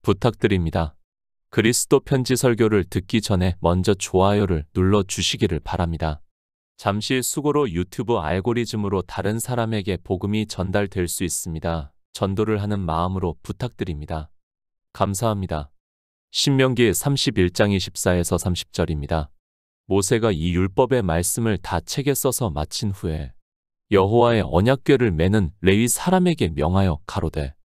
부탁드립니다. 그리스도 편지 설교를 듣기 전에 먼저 좋아요를 눌러 주시기를 바랍니다. 잠시 수고로 유튜브 알고리즘으로 다른 사람에게 복음이 전달될 수 있습니다. 전도를 하는 마음으로 부탁드립니다. 감사합니다. 신명기 31장 24에서 30절입니다. 모세가 이 율법의 말씀을 다 책에 써서 마친 후에 여호와의 언약궤를 매는 레위 사람에게 명하여 가로되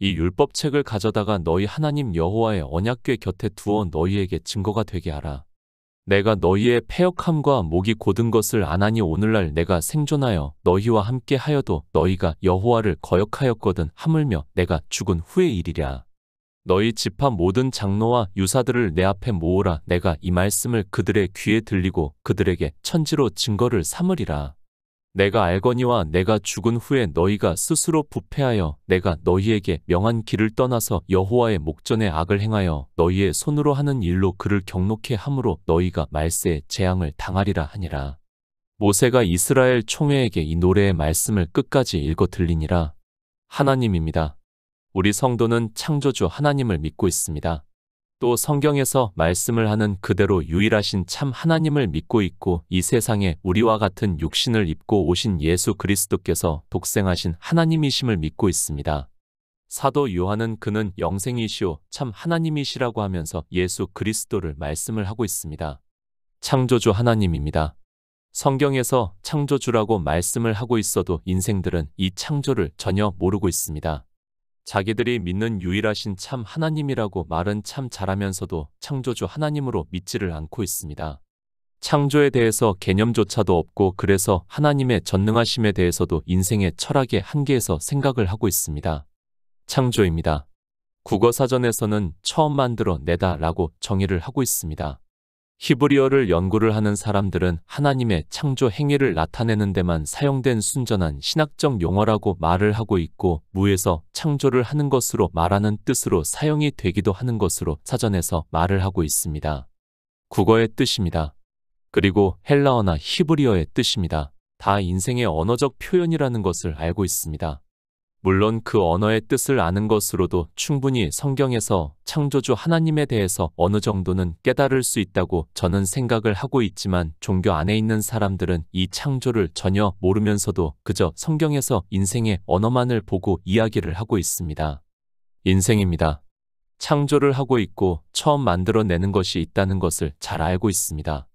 이 율법책을 가져다가 너희 하나님 여호와의 언약궤 곁에 두어 너희에게 증거가 되게 하라. 내가 너희의 패역함과 목이 곧은 것을 아나니 오늘날 내가 생존하여 너희와 함께 하여도 너희가 여호와를 거역하였거든 하물며 내가 죽은 후의 일이랴. 너희 지파 모든 장로와 유사들을 내 앞에 모으라. 내가 이 말씀을 그들의 귀에 들리고 그들에게 천지로 증거를 삼으리라. 내가 알거니와 내가 죽은 후에 너희가 스스로 부패하여 내가 너희에게 명한 길을 떠나서 여호와의 목전에 악을 행하여 너희의 손으로 하는 일로 그를 경록해 함으로 너희가 말세에 재앙을 당하리라 하니라. 모세가 이스라엘 총회에게 이 노래의 말씀을 끝까지 읽어 들리니라. 하나님입니다. 우리 성도는 창조주 하나님을 믿고 있습니다. 또 성경에서 말씀을 하는 그대로 유일하신 참 하나님을 믿고 있고 이 세상에 우리와 같은 육신을 입고 오신 예수 그리스도께서 독생하신 하나님이심을 믿고 있습니다. 사도 요한은 그는 영생이시오 참 하나님이시라고 하면서 예수 그리스도를 말씀을 하고 있습니다. 창조주 하나님입니다. 성경에서 창조주라고 말씀을 하고 있어도 인생들은 이 창조를 전혀 모르고 있습니다. 자기들이 믿는 유일하신 참 하나님이라고 말은 참 잘하면서도 창조주 하나님으로 믿지를 않고 있습니다. 창조에 대해서 개념조차도 없고 그래서 하나님의 전능하심에 대해서도 인생의 철학의 한계에서 생각을 하고 있습니다. 창조입니다. 국어사전에서는 처음 만들어 내다 라고 정의를 하고 있습니다. 히브리어를 연구를 하는 사람들은 하나님의 창조 행위를 나타내는 데만 사용된 순전한 신학적 용어라고 말을 하고 있고 무에서 창조를 하는 것으로 말하는 뜻으로 사용이 되기도 하는 것으로 사전에서 말을 하고 있습니다. 국어의 뜻입니다. 그리고 헬라어나 히브리어의 뜻입니다. 다 인생의 언어적 표현이라는 것을 알고 있습니다. 물론 그 언어의 뜻을 아는 것으로도 충분히 성경에서 창조주 하나님에 대해서 어느 정도는 깨달을 수 있다고 저는 생각을 하고 있지만 종교 안에 있는 사람들은 이 창조를 전혀 모르면서도 그저 성경에서 인생의 언어만을 보고 이야기를 하고 있습니다. 인생입니다. 창조를 하고 있고 처음 만들어내는 것이 있다는 것을 잘 알고 있습니다.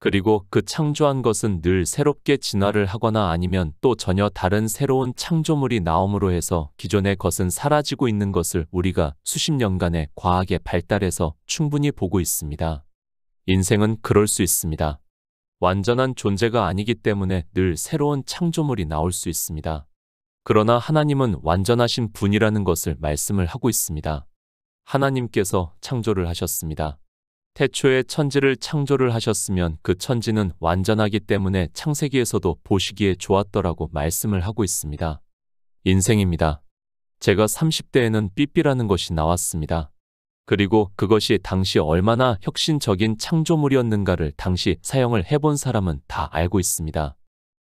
그리고 그 창조한 것은 늘 새롭게 진화를 하거나 아니면 또 전혀 다른 새로운 창조물이 나옴으로 해서 기존의 것은 사라지고 있는 것을 우리가 수십 년간의 과학의 발달에서 충분히 보고 있습니다. 인생은 그럴 수 있습니다. 완전한 존재가 아니기 때문에 늘 새로운 창조물이 나올 수 있습니다. 그러나 하나님은 완전하신 분이라는 것을 말씀을 하고 있습니다. 하나님께서 창조를 하셨습니다. 태초에 천지를 창조를 하셨으면 그 천지는 완전하기 때문에 창세기에서도 보시기에 좋았더라고 말씀을 하고 있습니다. 인생입니다. 제가 30대에는 삐삐라는 것이 나왔습니다. 그리고 그것이 당시 얼마나 혁신적인 창조물이었는가를 당시 사용을 해본 사람은 다 알고 있습니다.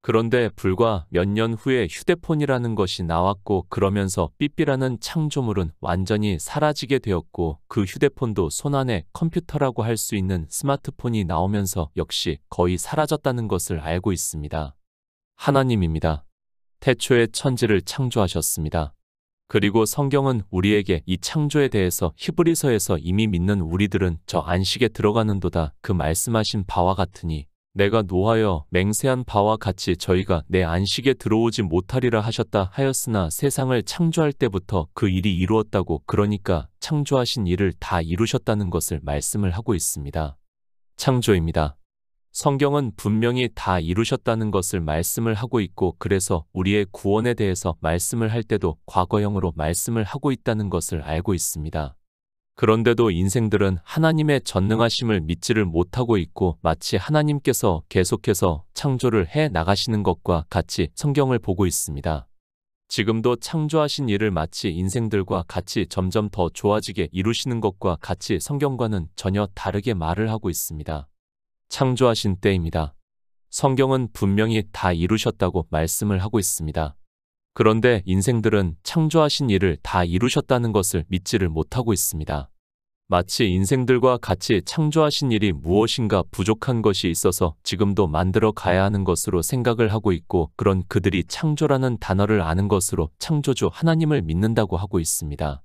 그런데 불과 몇 년 후에 휴대폰이라는 것이 나왔고 그러면서 삐삐라는 창조물은 완전히 사라지게 되었고 그 휴대폰도 손안의 컴퓨터라고 할 수 있는 스마트폰이 나오면서 역시 거의 사라졌다는 것을 알고 있습니다. 하나님입니다. 태초에 천지를 창조하셨습니다. 그리고 성경은 우리에게 이 창조에 대해서 히브리서에서 이미 믿는 우리들은 저 안식에 들어가는도다 그 말씀하신 바와 같으니 내가 노하여 맹세한 바와 같이 저희가 내 안식에 들어오지 못하리라 하셨다 하였으나 세상을 창조할 때부터 그 일이 이루었다고 그러니까 창조하신 일을 다 이루셨다는 것을 말씀을 하고 있습니다. 창조입니다. 성경은 분명히 다 이루셨다는 것을 말씀을 하고 있고 그래서 우리의 구원에 대해서 말씀을 할 때도 과거형으로 말씀을 하고 있다는 것을 알고 있습니다. 그런데도 인생들은 하나님의 전능하심을 믿지를 못하고 있고 마치 하나님께서 계속해서 창조를 해 나가시는 것과 같이 성경을 보고 있습니다. 지금도 창조하신 일을 마치 인생들과 같이 점점 더 좋아지게 이루시는 것과 같이 성경과는 전혀 다르게 말을 하고 있습니다. 창조하신 때입니다. 성경은 분명히 다 이루셨다고 말씀을 하고 있습니다. 그런데 인생들은 창조하신 일을 다 이루셨다는 것을 믿지를 못하고 있습니다. 마치 인생들과 같이 창조하신 일이 무엇인가 부족한 것이 있어서 지금도 만들어 가야 하는 것으로 생각을 하고 있고, 그런 그들이 창조라는 단어를 아는 것으로 창조주 하나님을 믿는다고 하고 있습니다.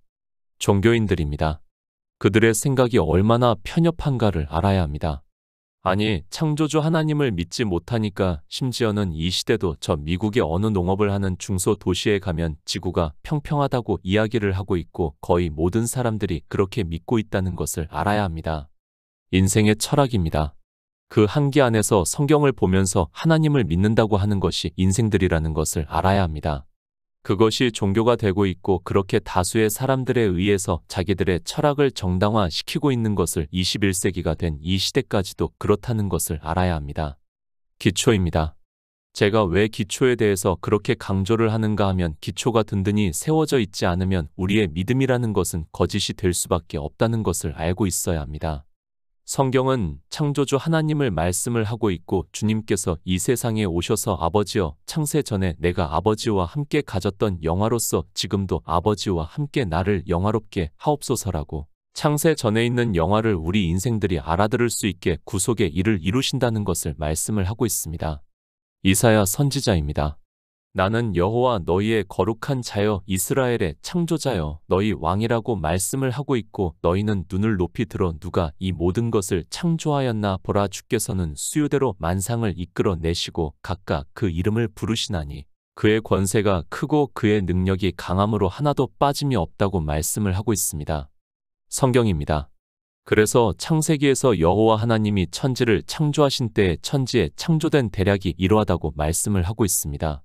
종교인들입니다. 그들의 생각이 얼마나 편협한가를 알아야 합니다. 아니, 창조주 하나님을 믿지 못하니까 심지어는 이 시대도 저 미국의 어느 농업을 하는 중소도시에 가면 지구가 평평하다고 이야기를 하고 있고, 거의 모든 사람들이 그렇게 믿고 있다는 것을 알아야 합니다. 인생의 철학입니다. 그 한계 안에서 성경을 보면서 하나님을 믿는다고 하는 것이 인생들이라는 것을 알아야 합니다. 그것이 종교가 되고 있고, 그렇게 다수의 사람들에 의해서 자기들의 철학을 정당화시키고 있는 것을 21세기가 된 이 시대까지도 그렇다는 것을 알아야 합니다. 기초입니다. 제가 왜 기초에 대해서 그렇게 강조를 하는가 하면, 기초가 든든히 세워져 있지 않으면 우리의 믿음이라는 것은 거짓이 될 수밖에 없다는 것을 알고 있어야 합니다. 성경은 창조주 하나님을 말씀을 하고 있고, 주님께서 이 세상에 오셔서 아버지여, 창세 전에 내가 아버지와 함께 가졌던 영화로서 지금도 아버지와 함께 나를 영화롭게 하옵소서라고, 창세 전에 있는 영화를 우리 인생들이 알아들을 수 있게 구속의 일을 이루신다는 것을 말씀을 하고 있습니다. 이사야 선지자입니다. 나는 여호와 너희의 거룩한 자여, 이스라엘의 창조자여, 너희 왕이라고 말씀을 하고 있고, 너희는 눈을 높이 들어 누가 이 모든 것을 창조하였나 보라. 주께서는 수요대로 만상을 이끌어 내시고 각각 그 이름을 부르시나니 그의 권세가 크고 그의 능력이 강함으로 하나도 빠짐이 없다고 말씀을 하고 있습니다. 성경입니다. 그래서 창세기에서 여호와 하나님이 천지를 창조하신 때에 천지에 창조된 대략이 이러하다고 말씀을 하고 있습니다.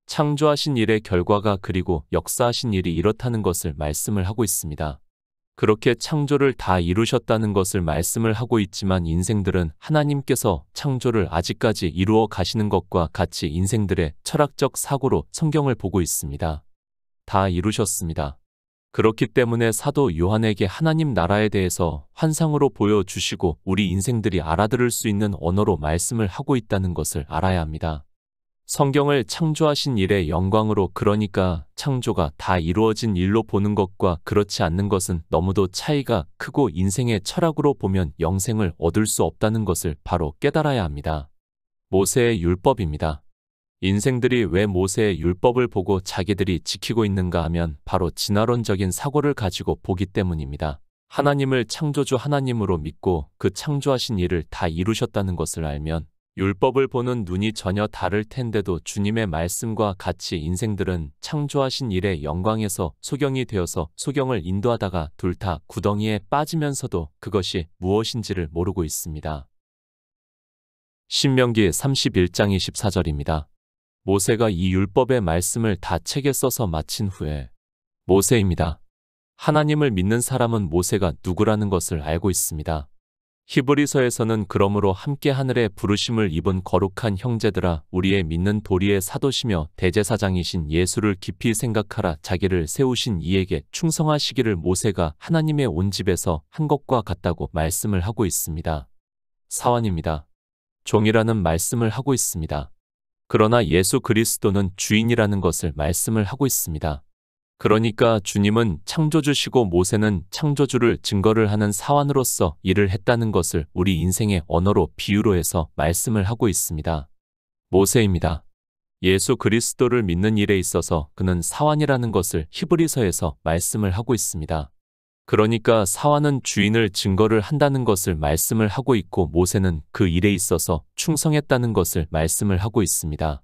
창조하신 일의 결과가 그리고 역사하신 일이 이렇다는 것을 말씀을 하고 있습니다. 그렇게 창조를 다 이루셨다는 것을 말씀을 하고 있지만, 인생들은 하나님께서 창조를 아직까지 이루어 가시는 것과 같이 인생들의 철학적 사고로 성경을 보고 있습니다. 다 이루셨습니다. 그렇기 때문에 사도 요한에게 하나님 나라에 대해서 환상으로 보여주시고 우리 인생들이 알아들을 수 있는 언어로 말씀을 하고 있다는 것을 알아야 합니다. 성경을 창조하신 일의 영광으로, 그러니까 창조가 다 이루어진 일로 보는 것과 그렇지 않는 것은 너무도 차이가 크고, 인생의 철학으로 보면 영생을 얻을 수 없다는 것을 바로 깨달아야 합니다. 모세의 율법입니다. 인생들이 왜 모세의 율법을 보고 자기들이 지키고 있는가 하면 바로 진화론적인 사고를 가지고 보기 때문입니다. 하나님을 창조주 하나님으로 믿고 그 창조하신 일을 다 이루셨다는 것을 알면 율법을 보는 눈이 전혀 다를 텐데도, 주님의 말씀과 같이 인생들은 창조하신 일의 영광에서 소경이 되어서 소경을 인도하다가 둘 다 구덩이에 빠지면서도 그것이 무엇인지를 모르고 있습니다. 신명기 31장 24절입니다. 모세가 이 율법의 말씀을 다 책에 써서 마친 후에, 모세입니다. 하나님을 믿는 사람은 모세가 누구라는 것을 알고 있습니다. 히브리서에서는 그러므로 함께 하늘의 부르심을 입은 거룩한 형제들아, 우리의 믿는 도리의 사도시며 대제사장이신 예수를 깊이 생각하라. 자기를 세우신 이에게 충성하시기를 모세가 하나님의 온 집에서 한 것과 같다고 말씀을 하고 있습니다. 사환입니다. 종이라는 말씀을 하고 있습니다. 그러나 예수 그리스도는 주인이라는 것을 말씀을 하고 있습니다. 그러니까 주님은 창조주시고 모세는 창조주를 증거를 하는 사환으로서 일을 했다는 것을 우리 인생의 언어로 비유로 해서 말씀을 하고 있습니다. 모세입니다. 예수 그리스도를 믿는 일에 있어서 그는 사환이라는 것을 히브리서에서 말씀을 하고 있습니다. 그러니까 사환은 주인을 증거를 한다는 것을 말씀을 하고 있고, 모세는 그 일에 있어서 충성했다는 것을 말씀을 하고 있습니다.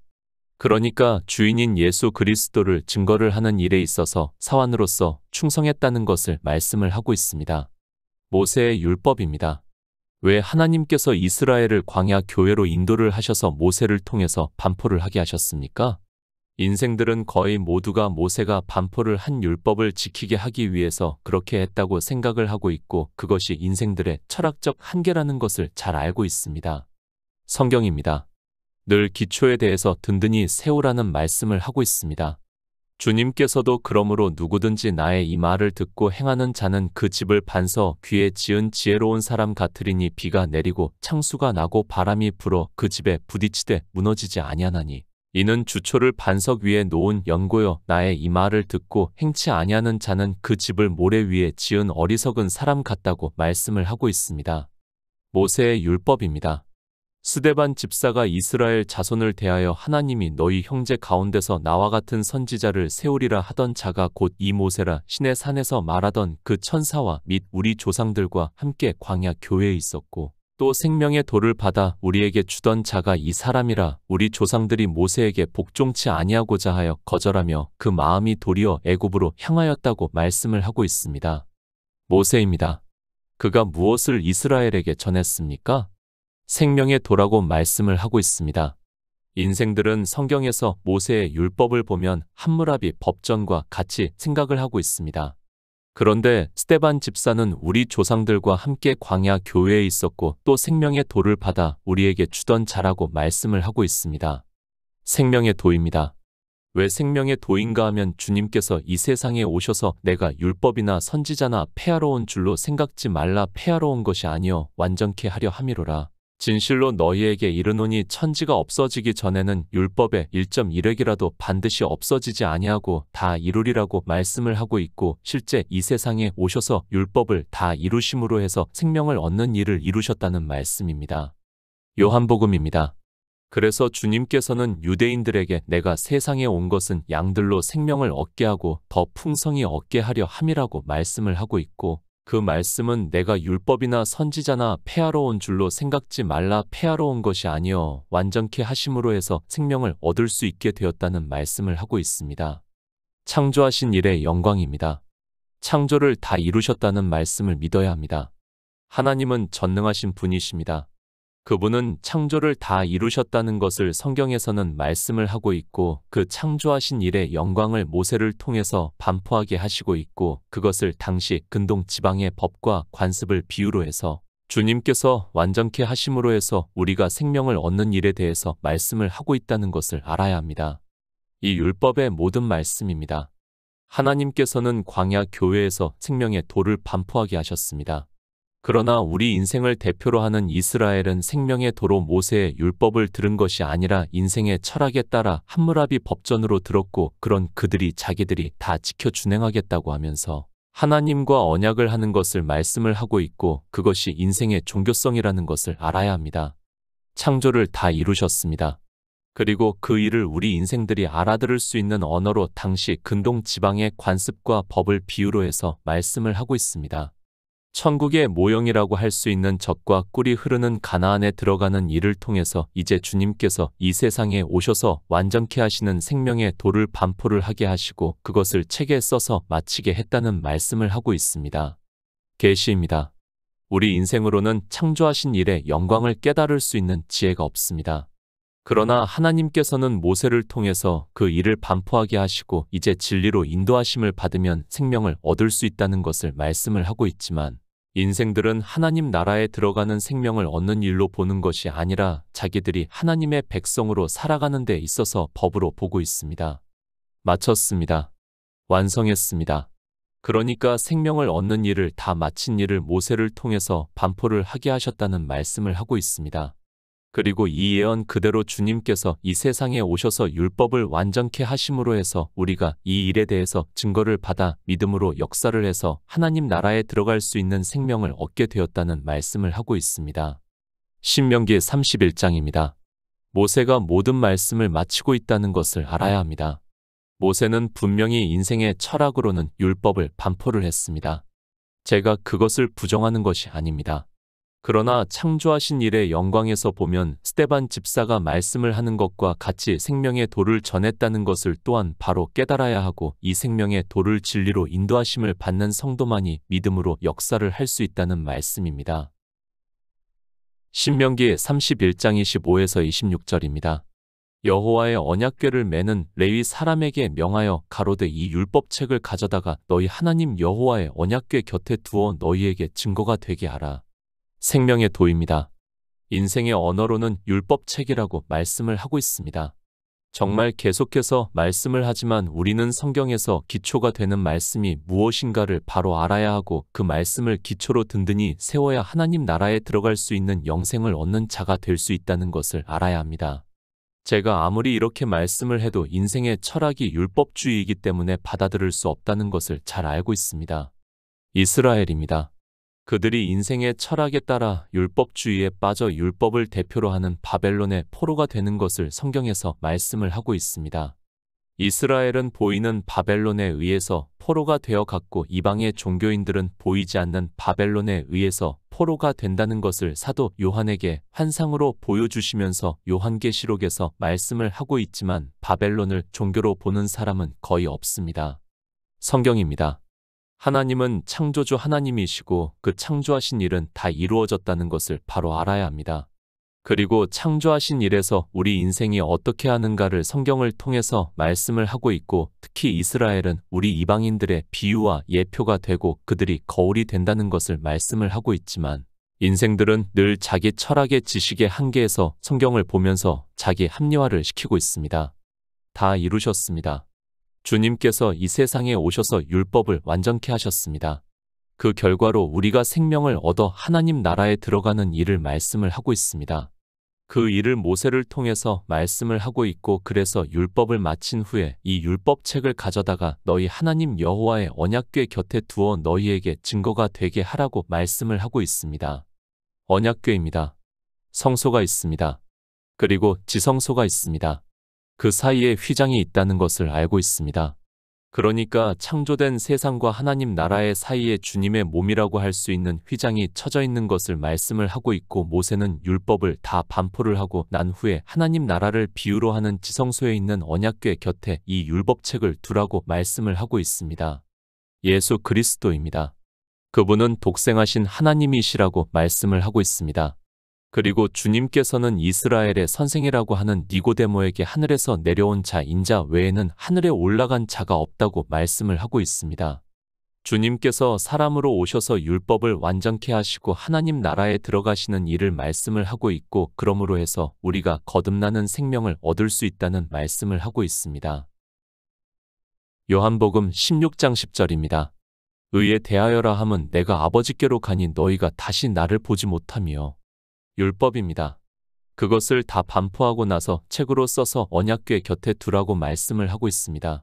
그러니까 주인인 예수 그리스도를 증거를 하는 일에 있어서 사환으로서 충성했다는 것을 말씀을 하고 있습니다. 모세의 율법입니다. 왜 하나님께서 이스라엘을 광야 교회로 인도를 하셔서 모세를 통해서 반포를 하게 하셨습니까? 인생들은 거의 모두가 모세가 반포를 한 율법을 지키게 하기 위해서 그렇게 했다고 생각을 하고 있고, 그것이 인생들의 철학적 한계라는 것을 잘 알고 있습니다. 성경입니다. 늘 기초에 대해서 든든히 세우라는 말씀을 하고 있습니다. 주님께서도 그러므로 누구든지 나의 이 말을 듣고 행하는 자는 그 집을 반서 귀에 지은 지혜로운 사람 같으리니, 비가 내리고 창수가 나고 바람이 불어 그 집에 부딪히되 무너지지 아니하나니 이는 주초를 반석 위에 놓은 연고요. 나의 이 말을 듣고 행치 아니하는 자는 그 집을 모래 위에 지은 어리석은 사람 같다고 말씀을 하고 있습니다. 모세의 율법입니다. 스데반 집사가 이스라엘 자손을 대하여 하나님이 너희 형제 가운데서 나와 같은 선지자를 세우리라 하던 자가 곧 이 모세라 시내 산에서 말하던 그 천사와 및 우리 조상들과 함께 광야 교회에 있었고 또 생명의 돌을 받아 우리에게 주던 자가 이 사람이라. 우리 조상들이 모세에게 복종치 아니하고자 하여 거절하며 그 마음이 도리어 애굽으로 향하였다고 말씀을 하고 있습니다. 모세입니다. 그가 무엇을 이스라엘에게 전했습니까? 생명의 도라고 말씀을 하고 있습니다. 인생들은 성경에서 모세의 율법을 보면 함무라비 법전과 같이 생각을 하고 있습니다. 그런데 스데반 집사는 우리 조상들과 함께 광야 교회에 있었고 또 생명의 도를 받아 우리에게 주던 자라고 말씀을 하고 있습니다. 생명의 도입니다. 왜 생명의 도인가 하면 주님께서 이 세상에 오셔서 내가 율법이나 선지자나 폐하러 온 줄로 생각지 말라. 폐하러 온 것이 아니요 완전케 하려 함이로라. 진실로 너희에게 이르노니 천지가 없어지기 전에는 율법의 1.1획이라도 반드시 없어지지 아니하고 다 이루리라고 말씀을 하고 있고 실제 이 세상에 오셔서 율법을 다 이루심으로 해서 생명을 얻는 일을 이루셨다는 말씀입니다. 요한복음입니다. 그래서 주님께서는 유대인들에게 내가 세상에 온 것은 양들로 생명을 얻게 하고 더 풍성히 얻게 하려 함이라고 말씀을 하고 있고 그 말씀은 내가 율법이나 선지자나 폐하러 온 줄로 생각지 말라. 폐하러 온 것이 아니요 완전케 하심으로 해서 생명을 얻을 수 있게 되었다는 말씀을 하고 있습니다. 창조하신 일의 영광입니다. 창조를 다 이루셨다는 말씀을 믿어야 합니다. 하나님은 전능하신 분이십니다. 그분은 창조를 다 이루셨다는 것을 성경에서는 말씀을 하고 있고 그 창조하신 일의 영광을 모세를 통해서 반포하게 하시고 있고 그것을 당시 근동 지방의 법과 관습을 비유로 해서 주님께서 완전케 하심으로 해서 우리가 생명을 얻는 일에 대해서 말씀을 하고 있다는 것을 알아야 합니다. 이 율법의 모든 말씀입니다. 하나님께서는 광야 교회에서 생명의 도를 반포하게 하셨습니다. 그러나 우리 인생을 대표로 하는 이스라엘은 생명의 도로 모세의 율법을 들은 것이 아니라 인생의 철학에 따라 함무라비 법전으로 들었고 그런 그들이 자기들이 다 지켜 준행하겠다고 하면서 하나님과 언약을 하는 것을 말씀을 하고 있고 그것이 인생의 종교성이라는 것을 알아야 합니다. 창조를 다 이루셨습니다. 그리고 그 일을 우리 인생들이 알아들을 수 있는 언어로 당시 근동 지방의 관습과 법을 비유로 해서 말씀을 하고 있습니다. 천국의 모형이라고 할 수 있는 젖과 꿀이 흐르는 가나안에 들어가는 일을 통해서 이제 주님께서 이 세상에 오셔서 완전케 하시는 생명의 도를 반포를 하게 하시고 그것을 책에 써서 마치게 했다는 말씀을 하고 있습니다. 계시입니다. 우리 인생으로는 창조하신 일의 영광을 깨달을 수 있는 지혜가 없습니다. 그러나 하나님께서는 모세를 통해서 그 일을 반포하게 하시고 이제 진리로 인도하심을 받으면 생명을 얻을 수 있다는 것을 말씀을 하고 있지만 인생들은 하나님 나라에 들어가는 생명을 얻는 일로 보는 것이 아니라 자기들이 하나님의 백성으로 살아가는 데 있어서 법으로 보고 있습니다. 마쳤습니다. 완성했습니다. 그러니까 생명을 얻는 일을 다 마친 일을 모세를 통해서 반포를 하게 하셨다는 말씀을 하고 있습니다. 그리고 이 예언 그대로 주님께서 이 세상에 오셔서 율법을 완전케 하심으로 해서 우리가 이 일에 대해서 증거를 받아 믿음으로 역사를 해서 하나님 나라에 들어갈 수 있는 생명을 얻게 되었다는 말씀을 하고 있습니다. 신명기 31장입니다. 모세가 모든 말씀을 마치고 있다는 것을 알아야 합니다. 모세는 분명히 인생의 철학으로는 율법을 반포를 했습니다. 제가 그것을 부정하는 것이 아닙니다. 그러나 창조하신 일의 영광에서 보면 스데반 집사가 말씀을 하는 것과 같이 생명의 도를 전했다는 것을 또한 바로 깨달아야 하고 이 생명의 도를 진리로 인도하심을 받는 성도만이 믿음으로 역사를 할 수 있다는 말씀입니다. 신명기 31장 25에서 26절입니다. 여호와의 언약궤를 매는 레위 사람에게 명하여 가로되 이 율법책을 가져다가 너희 하나님 여호와의 언약궤 곁에 두어 너희에게 증거가 되게 하라. 생명의 도입니다. 인생의 언어로는 율법책이라고 말씀을 하고 있습니다. 정말 계속해서 말씀을 하지만 우리는 성경에서 기초가 되는 말씀이 무엇인가를 바로 알아야 하고 그 말씀을 기초로 든든히 세워야 하나님 나라에 들어갈 수 있는 영생을 얻는 자가 될 수 있다는 것을 알아야 합니다. 제가 아무리 이렇게 말씀을 해도 인생의 철학이 율법주의이기 때문에 받아들일 수 없다는 것을 잘 알고 있습니다. 이스라엘입니다. 그들이 인생의 철학에 따라 율법주의에 빠져 율법을 대표로 하는 바벨론의 포로가 되는 것을 성경에서 말씀을 하고 있습니다. 이스라엘은 보이는 바벨론에 의해서 포로가 되어 갔고 이방의 종교인들은 보이지 않는 바벨론에 의해서 포로가 된다는 것을 사도 요한에게 환상으로 보여주시면서 요한계시록에서 말씀을 하고 있지만 바벨론을 종교로 보는 사람은 거의 없습니다. 성경입니다. 하나님은 창조주 하나님이시고 그 창조하신 일은 다 이루어졌다는 것을 바로 알아야 합니다. 그리고 창조하신 일에서 우리 인생이 어떻게 하는가를 성경을 통해서 말씀을 하고 있고 특히 이스라엘은 우리 이방인들의 비유와 예표가 되고 그들이 거울이 된다는 것을 말씀을 하고 있지만 인생들은 늘 자기 철학의 지식의 한계에서 성경을 보면서 자기 합리화를 시키고 있습니다. 다 이루셨습니다. 주님께서 이 세상에 오셔서 율법을 완전케 하셨습니다. 그 결과로 우리가 생명을 얻어 하나님 나라에 들어가는 일을 말씀을 하고 있습니다. 그 일을 모세를 통해서 말씀을 하고 있고 그래서 율법을 마친 후에 이 율법책을 가져다가 너희 하나님 여호와의 언약궤 곁에 두어 너희에게 증거가 되게 하라고 말씀을 하고 있습니다. 언약궤입니다. 성소가 있습니다. 그리고 지성소가 있습니다. 그 사이에 휘장이 있다는 것을 알고 있습니다. 그러니까 창조된 세상과 하나님 나라의 사이에 주님의 몸이라고 할 수 있는 휘장이 쳐져 있는 것을 말씀을 하고 있고 모세는 율법을 다 반포를 하고 난 후에 하나님 나라를 비유로 하는 지성소에 있는 언약궤 곁에 이 율법책을 두라고 말씀을 하고 있습니다. 예수 그리스도입니다. 그분은 독생하신 하나님이시라고 말씀을 하고 있습니다. 그리고 주님께서는 이스라엘의 선생이라고 하는 니고데모에게 하늘에서 내려온 자 인자 외에는 하늘에 올라간 자가 없다고 말씀을 하고 있습니다. 주님께서 사람으로 오셔서 율법을 완전케 하시고 하나님 나라에 들어가시는 일을 말씀을 하고 있고 그러므로 해서 우리가 거듭나는 생명을 얻을 수 있다는 말씀을 하고 있습니다. 요한복음 16장 10절입니다. 의에 대하여라 함은 내가 아버지께로 가니 너희가 다시 나를 보지 못하며 율법입니다. 그것을 다 반포하고 나서 책으로 써서 언약궤 곁에 두라고 말씀을 하고 있습니다.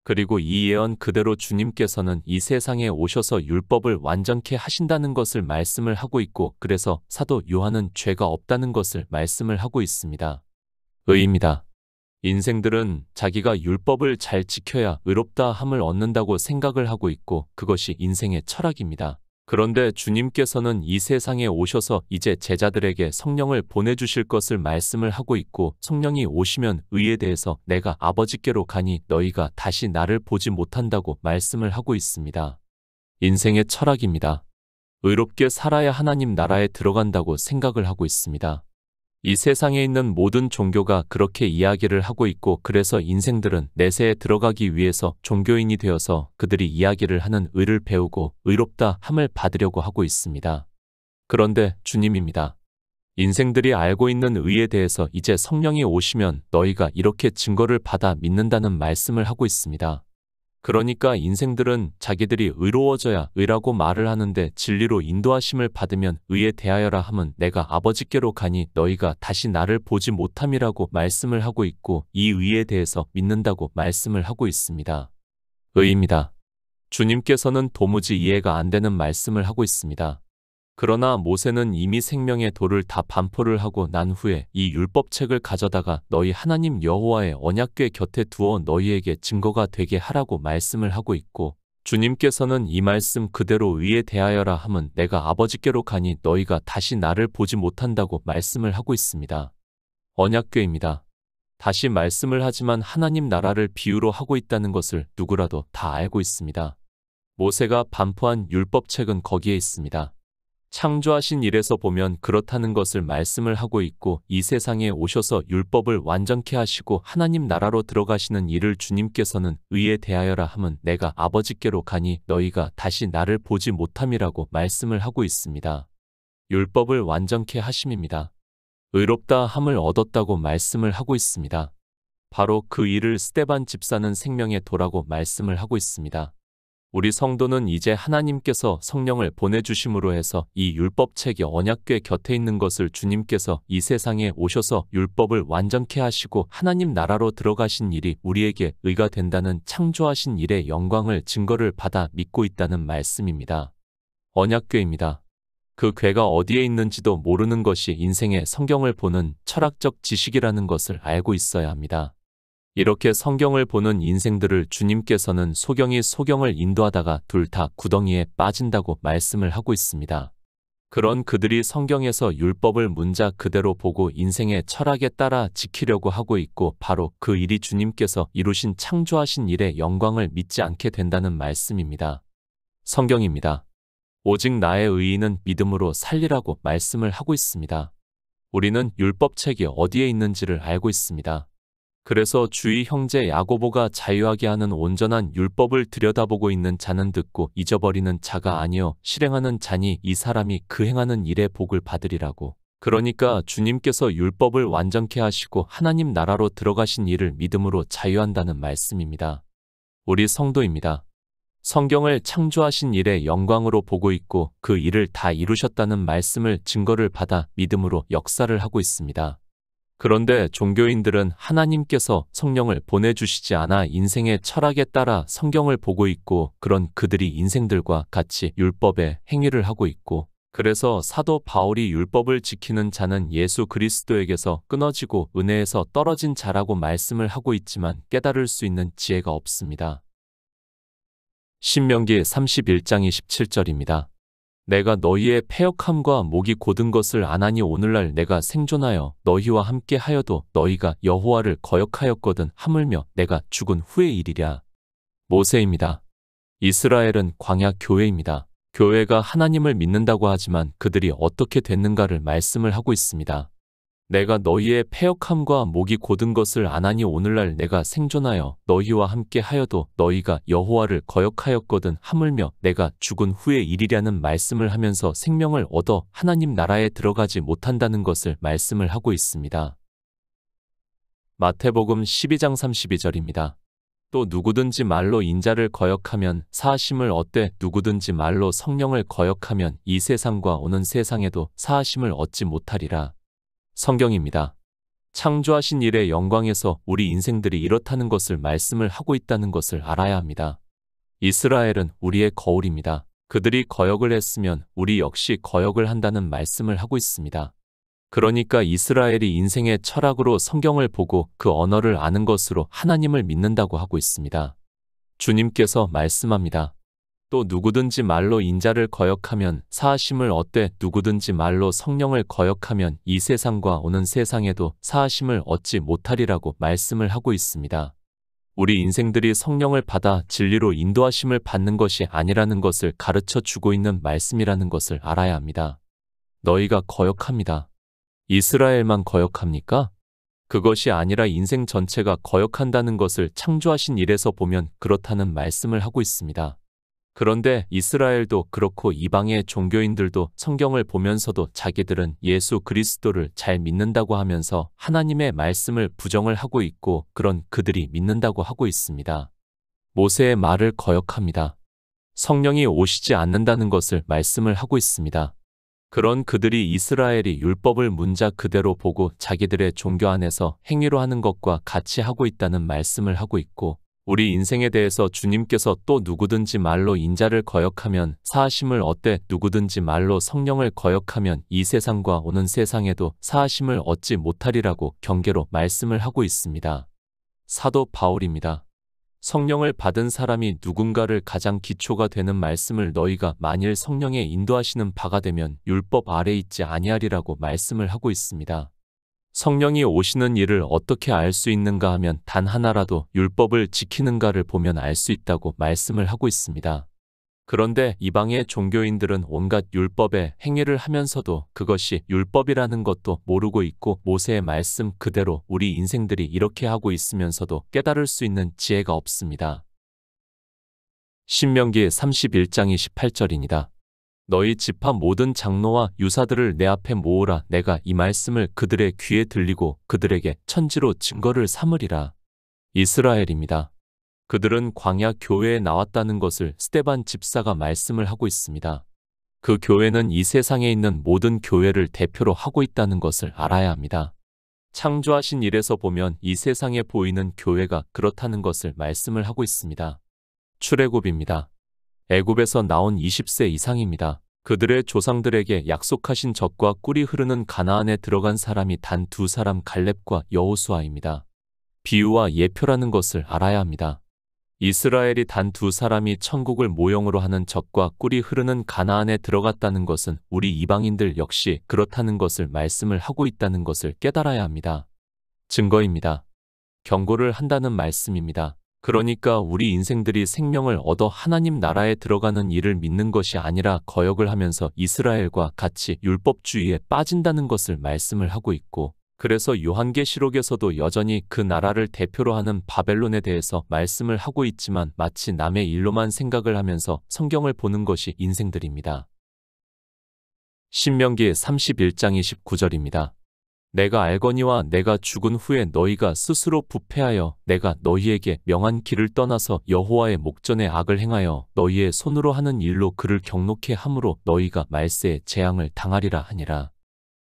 그리고 이 예언 그대로 주님께서는 이 세상에 오셔서 율법을 완전케 하신다는 것을 말씀을 하고 있고 그래서 사도 요한은 죄가 없다는 것을 말씀을 하고 있습니다. 의입니다. 인생들은 자기가 율법을 잘 지켜야 의롭다 함을 얻는다고 생각을 하고 있고 그것이 인생의 철학입니다. 그런데 주님께서는 이 세상에 오셔서 이제 제자들에게 성령을 보내주실 것을 말씀을 하고 있고 성령이 오시면 의에 대해서 내가 아버지께로 가니 너희가 다시 나를 보지 못한다고 말씀을 하고 있습니다. 인생의 철학입니다. 의롭게 살아야 하나님 나라에 들어간다고 생각을 하고 있습니다. 이 세상에 있는 모든 종교가 그렇게 이야기를 하고 있고 그래서 인생들은 내세에 들어가기 위해서 종교인이 되어서 그들이 이야기를 하는 의를 배우고 의롭다 함을 받으려고 하고 있습니다. 그런데 주님입니다. 인생들이 알고 있는 의에 대해서 이제 성령이 오시면 너희가 이렇게 증거를 받아 믿는다는 말씀을 하고 있습니다. 그러니까 인생들은 자기들이 의로워져야 의라고 말을 하는데 진리로 인도하심을 받으면 의에 대하여라 함은 내가 아버지께로 가니 너희가 다시 나를 보지 못함이라고 말씀을 하고 있고 이 의에 대해서 믿는다고 말씀을 하고 있습니다. 의입니다. 주님께서는 도무지 이해가 안 되는 말씀을 하고 있습니다. 그러나 모세는 이미 생명의 도를 다 반포를 하고 난 후에 이 율법책을 가져다가 너희 하나님 여호와의 언약궤 곁에 두어 너희에게 증거가 되게 하라고 말씀을 하고 있고 주님께서는 이 말씀 그대로 의에 대하여라 함은 내가 아버지께로 가니 너희가 다시 나를 보지 못한다고 말씀을 하고 있습니다. 언약궤입니다. 다시 말씀을 하지만 하나님 나라를 비유로 하고 있다는 것을 누구라도 다 알고 있습니다. 모세가 반포한 율법책은 거기에 있습니다. 창조하신 일에서 보면 그렇다는 것을 말씀을 하고 있고 이 세상에 오셔서 율법을 완전케 하시고 하나님 나라로 들어가시는 일을 주님께서는 의에 대하여라 함은 내가 아버지께로 가니 너희가 다시 나를 보지 못함이라고 말씀을 하고 있습니다. 율법을 완전케 하심입니다. 의롭다 함을 얻었다고 말씀을 하고 있습니다. 바로 그 일을 스데반 집사는 생명의 도라고 말씀을 하고 있습니다. 우리 성도는 이제 하나님께서 성령을 보내주심으로 해서 이 율법책이 언약궤 곁에 있는 것을 주님께서 이 세상에 오셔서 율법을 완전케 하시고 하나님 나라로 들어가신 일이 우리에게 의가 된다는 창조하신 일의 영광을 증거를 받아 믿고 있다는 말씀입니다. 언약궤입니다. 그 궤가 어디에 있는지도 모르는 것이 인생의 성경을 보는 철학적 지식이라는 것을 알고 있어야 합니다. 이렇게 성경을 보는 인생들을 주님께서는 소경이 소경을 인도하다가 둘 다 구덩이에 빠진다고 말씀을 하고 있습니다. 그런 그들이 성경에서 율법을 문자 그대로 보고 인생의 철학에 따라 지키려고 하고 있고 바로 그 일이 주님께서 이루신 창조하신 일의 영광을 믿지 않게 된다는 말씀입니다. 성경입니다. 오직 나의 의인은 믿음으로 살리라고 말씀을 하고 있습니다. 우리는 율법책이 어디에 있는지를 알고 있습니다. 그래서 주의 형제 야고보가 자유하게 하는 온전한 율법을 들여다보고 있는 자는 듣고 잊어버리는 자가 아니요 실행하는 자니 이 사람이 그 행하는 일의 복을 받으리라고. 그러니까 주님께서 율법을 완전케 하시고 하나님 나라로 들어가신 일을 믿음으로 자유한다는 말씀입니다. 우리 성도입니다. 성경을 창조하신 일의 영광으로 보고 있고 그 일을 다 이루셨다는 말씀을 증거를 받아 믿음으로 역사를 하고 있습니다. 그런데 종교인들은 하나님께서 성령을 보내주시지 않아 인생의 철학에 따라 성경을 보고 있고 그런 그들이 인생들과 같이 율법의 행위를 하고 있고 그래서 사도 바울이 율법을 지키는 자는 예수 그리스도에게서 끊어지고 은혜에서 떨어진 자라고 말씀을 하고 있지만 깨달을 수 있는 지혜가 없습니다. 신명기 31장 27절입니다. 내가 너희의 패역함과 목이 곧은 것을 아나니 오늘날 내가 생존하여 너희와 함께 하여도 너희가 여호와를 거역하였거든 하물며 내가 죽은 후의 일이랴. 모세입니다. 이스라엘은 광야 교회입니다. 교회가 하나님을 믿는다고 하지만 그들이 어떻게 됐는가를 말씀을 하고 있습니다. 내가 너희의 패역함과 목이 곧은 것을 아나니 오늘날 내가 생존하여 너희와 함께 하여도 너희가 여호와를 거역하였거든 하물며 내가 죽은 후의 일이라는 말씀을 하면서 생명을 얻어 하나님 나라에 들어가지 못한다는 것을 말씀을 하고 있습니다. 마태복음 12장 32절입니다. 또 누구든지 말로 인자를 거역하면 사하심을 얻되 누구든지 말로 성령을 거역하면 이 세상과 오는 세상에도 사하심을 얻지 못하리라. 성경입니다. 창조하신 일의 영광에서 우리 인생들이 이렇다는 것을 말씀을 하고 있다는 것을 알아야 합니다. 이스라엘은 우리의 거울입니다. 그들이 거역을 했으면 우리 역시 거역을 한다는 말씀을 하고 있습니다. 그러니까 이스라엘이 인생의 철학으로 성경을 보고 그 언어를 아는 것으로 하나님을 믿는다고 하고 있습니다. 주님께서 말씀합니다. 또 누구든지 말로 인자를 거역하면 사하심을 얻되 누구든지 말로 성령을 거역하면 이 세상과 오는 세상에도 사하심을 얻지 못하리라고 말씀을 하고 있습니다. 우리 인생들이 성령을 받아 진리로 인도하심을 받는 것이 아니라는 것을 가르쳐 주고 있는 말씀이라는 것을 알아야 합니다. 너희가 거역합니다. 이스라엘만 거역합니까? 그것이 아니라 인생 전체가 거역한다는 것을 창조하신 일에서 보면 그렇다는 말씀을 하고 있습니다. 그런데 이스라엘도 그렇고 이방의 종교인들도 성경을 보면서도 자기들은 예수 그리스도를 잘 믿는다고 하면서 하나님의 말씀을 부정을 하고 있고 그런 그들이 믿는다고 하고 있습니다. 모세의 말을 거역합니다. 성령이 오시지 않는다는 것을 말씀을 하고 있습니다. 그런 그들이 이스라엘이 율법을 문자 그대로 보고 자기들의 종교 안에서 행위로 하는 것과 같이 하고 있다는 말씀을 하고 있고 우리 인생에 대해서 주님께서 또 누구든지 말로 인자를 거역하면 사하심을 얻되 누구든지 말로 성령을 거역하면 이 세상과 오는 세상에도 사하심을 얻지 못하리라고 경계로 말씀을 하고 있습니다. 사도 바울입니다. 성령을 받은 사람이 누군가를 가장 기초가 되는 말씀을 너희가 만일 성령에 인도하시는 바가 되면 율법 아래 있지 아니하리라고 말씀을 하고 있습니다. 성령이 오시는 일을 어떻게 알 수 있는가 하면 단 하나라도 율법을 지키는가를 보면 알 수 있다고 말씀을 하고 있습니다. 그런데 이방의 종교인들은 온갖 율법의 행위를 하면서도 그것이 율법이라는 것도 모르고 있고 모세의 말씀 그대로 우리 인생들이 이렇게 하고 있으면서도 깨달을 수 있는 지혜가 없습니다. 신명기 31장 28절입니다. 너희 지파 모든 장로와 유사들을 내 앞에 모으라. 내가 이 말씀을 그들의 귀에 들리고 그들에게 천지로 증거를 삼으리라. 이스라엘입니다. 그들은 광야 교회에 나왔다는 것을 스데반 집사가 말씀을 하고 있습니다. 그 교회는 이 세상에 있는 모든 교회를 대표로 하고 있다는 것을 알아야 합니다. 창조하신 일에서 보면 이 세상에 보이는 교회가 그렇다는 것을 말씀을 하고 있습니다. 출애굽입니다. 애굽에서 나온 20세 이상입니다. 그들의 조상들에게 약속하신 젖과 꿀이 흐르는 가나안에 들어간 사람이 단 두 사람 갈렙과 여호수아입니다. 비유와 예표라는 것을 알아야 합니다. 이스라엘이 단 두 사람이 천국을 모형으로 하는 젖과 꿀이 흐르는 가나안에 들어갔다는 것은 우리 이방인들 역시 그렇다는 것을 말씀을 하고 있다는 것을 깨달아야 합니다. 증거입니다. 경고를 한다는 말씀입니다. 그러니까 우리 인생들이 생명을 얻어 하나님 나라에 들어가는 일을 믿는 것이 아니라 거역을 하면서 이스라엘과 같이 율법주의에 빠진다는 것을 말씀을 하고 있고, 그래서 요한계시록에서도 여전히 그 나라를 대표로 하는 바벨론에 대해서 말씀을 하고 있지만 마치 남의 일로만 생각을 하면서 성경을 보는 것이 인생들입니다. 신명기 31장 29절입니다. 내가 알거니와 내가 죽은 후에 너희가 스스로 부패하여 내가 너희에게 명한 길을 떠나서 여호와의 목전에 악을 행하여 너희의 손으로 하는 일로 그를 경록해 함으로 너희가 말세에 재앙을 당하리라 하니라.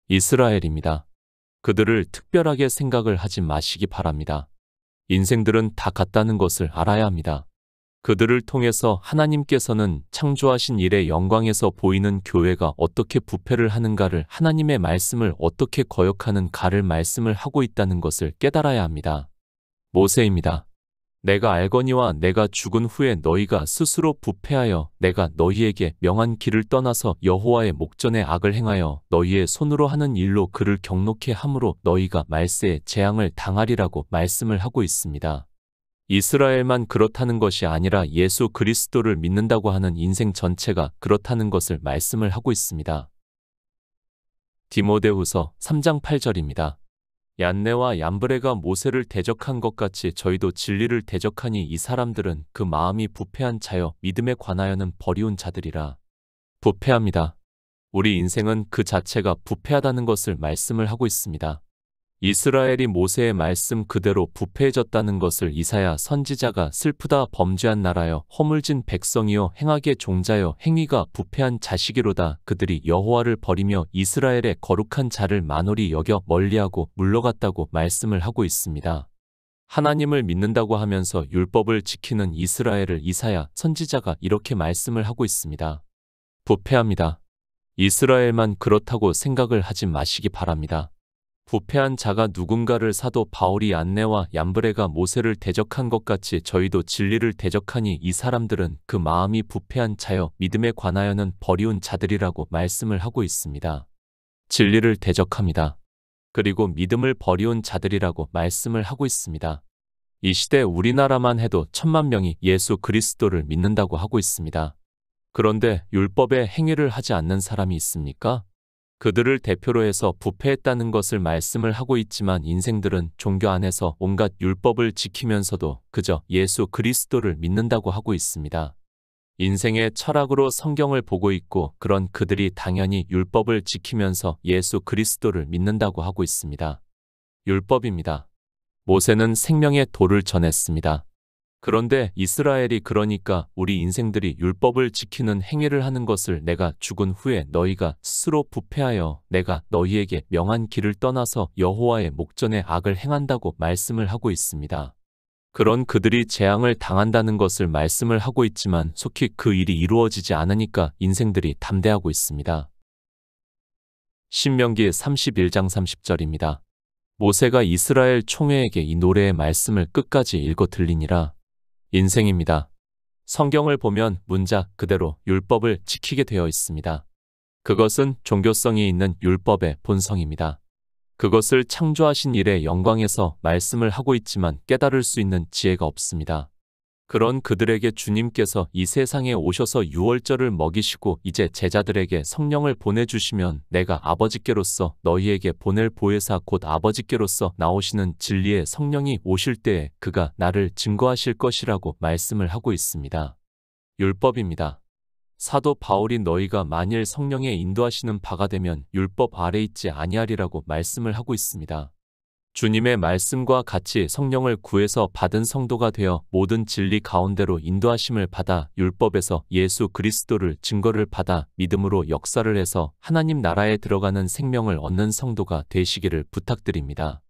이스라엘입니다. 그들을 특별하게 생각을 하지 마시기 바랍니다. 인생들은 다 같다는 것을 알아야 합니다. 그들을 통해서 하나님께서는 창조하신 일의 영광에서 보이는 교회가 어떻게 부패를 하는가를, 하나님의 말씀을 어떻게 거역하는가를 말씀을 하고 있다는 것을 깨달아야 합니다. 모세입니다. 내가 알거니와 내가 죽은 후에 너희가 스스로 부패하여 내가 너희에게 명한 길을 떠나서 여호와의 목전에 악을 행하여 너희의 손으로 하는 일로 그를 경록해 함으로 너희가 말세에 재앙을 당하리라고 말씀을 하고 있습니다. 이스라엘만 그렇다는 것이 아니라 예수 그리스도를 믿는다고 하는 인생 전체가 그렇다는 것을 말씀을 하고 있습니다. 디모데후서 3장 8절입니다. 얀네와 얀브레가 모세를 대적한 것 같이 저희도 진리를 대적하니 이 사람들은 그 마음이 부패한 자여 믿음에 관하여는 버리운 자들이라. 부패합니다. 우리 인생은 그 자체가 부패하다는 것을 말씀을 하고 있습니다. 이스라엘이 모세의 말씀 그대로 부패해졌다는 것을 이사야 선지자가 슬프다 범죄한 나라여 허물진 백성이여 행악의 종자여 행위가 부패한 자식이로다. 그들이 여호와를 버리며 이스라엘의 거룩한 자를 만홀히 여겨 멀리하고 물러갔다고 말씀을 하고 있습니다. 하나님을 믿는다고 하면서 율법을 지키는 이스라엘을 이사야 선지자가 이렇게 말씀을 하고 있습니다. 부패합니다. 이스라엘만 그렇다고 생각을 하지 마시기 바랍니다. 부패한 자가 누군가를 사도 바울이 얀네와 얀브레가 모세를 대적한 것 같이 저희도 진리를 대적하니 이 사람들은 그 마음이 부패한 자여 믿음에 관하여는 버리운 자들이라고 말씀을 하고 있습니다. 진리를 대적합니다. 그리고 믿음을 버리운 자들이라고 말씀을 하고 있습니다. 이 시대 우리나라만 해도 1000만 명이 예수 그리스도를 믿는다고 하고 있습니다. 그런데 율법의 행위를 하지 않는 사람이 있습니까? 그들을 대표로 해서 부패했다는 것을 말씀을 하고 있지만 인생들은 종교 안에서 온갖 율법을 지키면서도 그저 예수 그리스도를 믿는다고 하고 있습니다. 인생의 철학으로 성경을 보고 있고 그런 그들이 당연히 율법을 지키면서 예수 그리스도를 믿는다고 하고 있습니다. 율법입니다. 모세는 생명의 도를 전했습니다. 그런데 이스라엘이 그러니까 우리 인생들이 율법을 지키는 행위를 하는 것을 내가 죽은 후에 너희가 스스로 부패하여 내가 너희에게 명한 길을 떠나서 여호와의 목전에 악을 행한다고 말씀을 하고 있습니다. 그런 그들이 재앙을 당한다는 것을 말씀을 하고 있지만 속히 그 일이 이루어지지 않으니까 인생들이 담대하고 있습니다. 신명기 31장 30절입니다. 모세가 이스라엘 총회에게 이 노래의 말씀을 끝까지 읽어 들리니라. 인생입니다. 성경을 보면 문자 그대로 율법을 지키게 되어 있습니다. 그것은 종교성이 있는 율법의 본성입니다. 그것을 창조하신 일의 영광에서 말씀을 하고 있지만 깨달을 수 있는 지혜가 없습니다. 그런 그들에게 주님께서 이 세상에 오셔서 유월절을 먹이시고 이제 제자들에게 성령을 보내주시면 내가 아버지께로서 너희에게 보낼 보혜사 곧 아버지께로서 나오시는 진리의 성령이 오실 때에 그가 나를 증거하실 것이라고 말씀을 하고 있습니다. 율법입니다. 사도 바울이 너희가 만일 성령의 인도하시는 바가 되면 율법 아래 있지 아니하리라고 말씀을 하고 있습니다. 주님의 말씀과 같이 성령을 구해서 받은 성도가 되어 모든 진리 가운데로 인도하심을 받아 율법에서 예수 그리스도를 증거를 받아 믿음으로 역사를 해서 하나님 나라에 들어가는 생명을 얻는 성도가 되시기를 부탁드립니다.